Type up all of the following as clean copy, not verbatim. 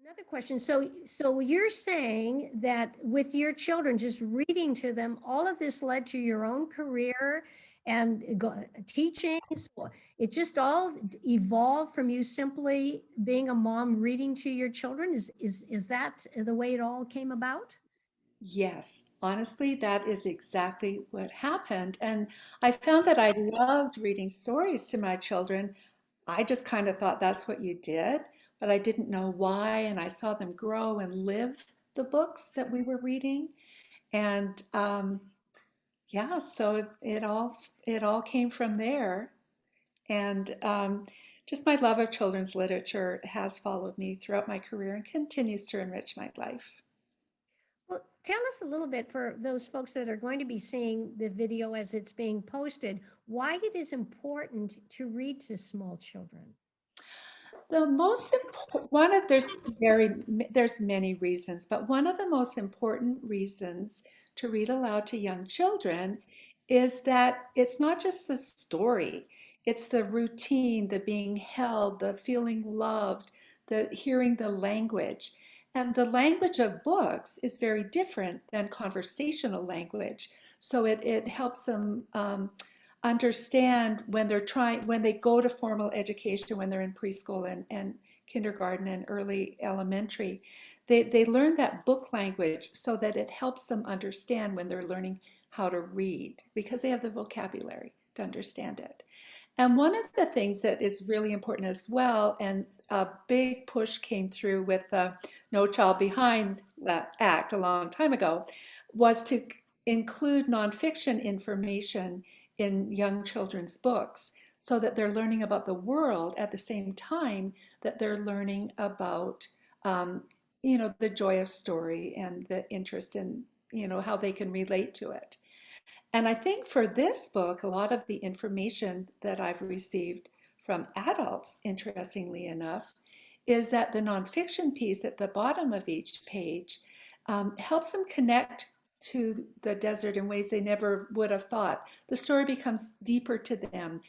Another question. So you're saying that with your children, just reading to them, all of this led to your own career and teaching. So it just all evolved from you simply being a mom reading to your children. Is that the way it all came about? Yes, honestly, that is exactly what happened. And I found that I loved reading stories to my children. I just kind of thought that's what you did, but I didn't know why. And I saw them grow and live the books that we were reading. And yeah, so it all came from there. And just my love of children's literature has followed me throughout my career and continues to enrich my life. Well, tell us a little bit for those folks that are going to be seeing the video as it's being posted, why it is important to read to small children. The most important one of there's many reasons, but one of the most important reasons to read aloud to young children is that it's not just the story, it's the routine, the being held, the feeling loved, the hearing the language. And the language of books is very different than conversational language. So it helps them understand when they go to formal education, when they're in preschool and kindergarten and early elementary, they learn that book language so that it helps them understand when they're learning how to read because they have the vocabulary to understand it. And one of the things that is really important as well, and a big push came through with the No Child Behind Act a long time ago, was to include nonfiction information in young children's books so that they're learning about the world at the same time that they're learning about, the joy of story and the interest in, how they can relate to it. And I think for this book, a lot of the information that I've received from adults, interestingly enough, is that the nonfiction piece at the bottom of each page helps them connect to the desert in ways they never would have thought. The story becomes deeper to them.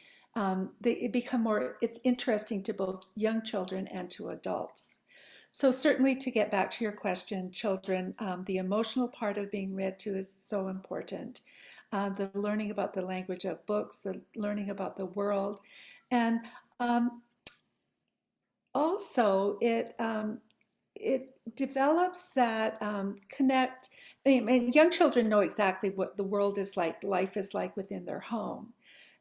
It's interesting to both young children and to adults. So certainly to get back to your question, children, the emotional part of being read to is so important. The learning about the language of books, the learning about the world, and also it develops that connect. And young children know exactly what the world is like, life is like within their home.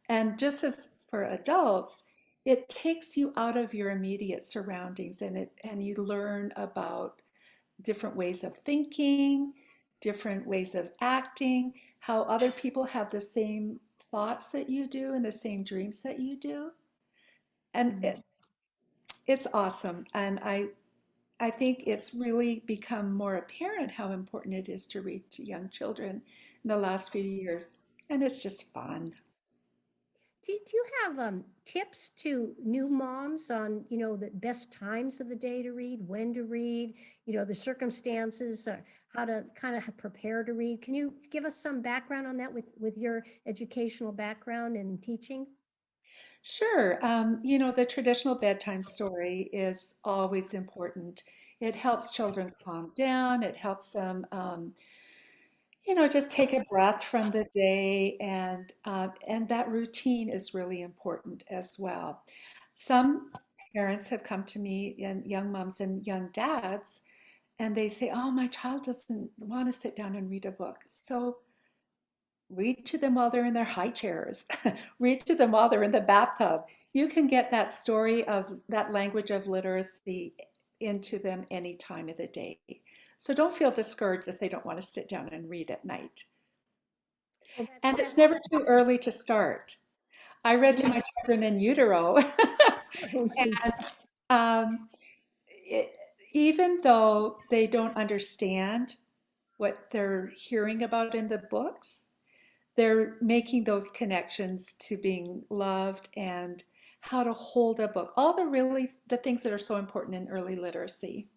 And just as for adults, it takes you out of your immediate surroundings and you learn about different ways of thinking, different ways of acting, how other people have the same thoughts that you do and the same dreams that you do. And Mhm. it's awesome. And I think it's really become more apparent how important it is to read to young children in the last few years. And it's just fun. Do you have tips to new moms on, the best times of the day to read, when to read, the circumstances, how to kind of prepare to read? Can you give us some background on that with your educational background and teaching? Sure. The traditional bedtime story is always important. It helps children calm down. It helps them, just take a breath from the day, and that routine is really important as well. Some parents have come to me, and young moms and young dads, and they say, "Oh, my child doesn't want to sit down and read a book." So read to them while they're in their high chairs. Read to them while they're in the bathtub. You can get that story of that language of literacy into them any time of the day. So don't feel discouraged if they don't want to sit down and read at night. Well, And it's that's never too early to start. I read to my children in utero. oh, geez. um, it, Even though they don't understand what they're hearing about in the books, they're making those connections to being loved and how to hold a book. All the things that are so important in early literacy.